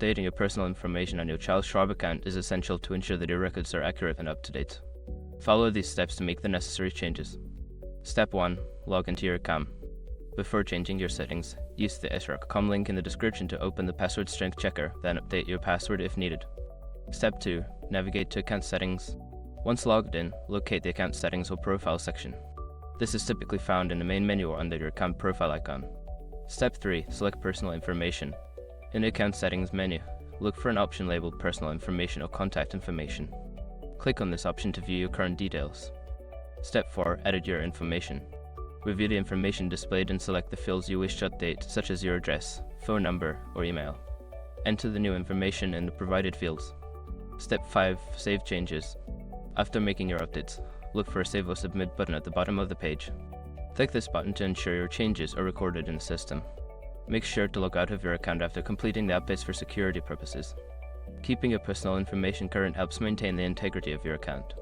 Updating your personal information on your child's Schwab account is essential to ensure that your records are accurate and up to date. Follow these steps to make the necessary changes. Step 1. Log into your account. Before changing your settings, use the sroc.com link in the description to open the password strength checker, then update your password if needed. Step 2. Navigate to account settings. Once logged in, locate the account settings or profile section. This is typically found in the main menu or under your account profile icon. Step 3. Select personal information. In the account settings menu, look for an option labeled personal information or contact information. Click on this option to view your current details. Step 4. Edit your information. Review the information displayed and select the fields you wish to update, such as your address, phone number, or email. Enter the new information in the provided fields. Step 5. Save changes. After making your updates, look for a Save or Submit button at the bottom of the page. Click this button to ensure your changes are recorded in the system. Make sure to log out of your account after completing the updates for security purposes. Keeping your personal information current helps maintain the integrity of your account.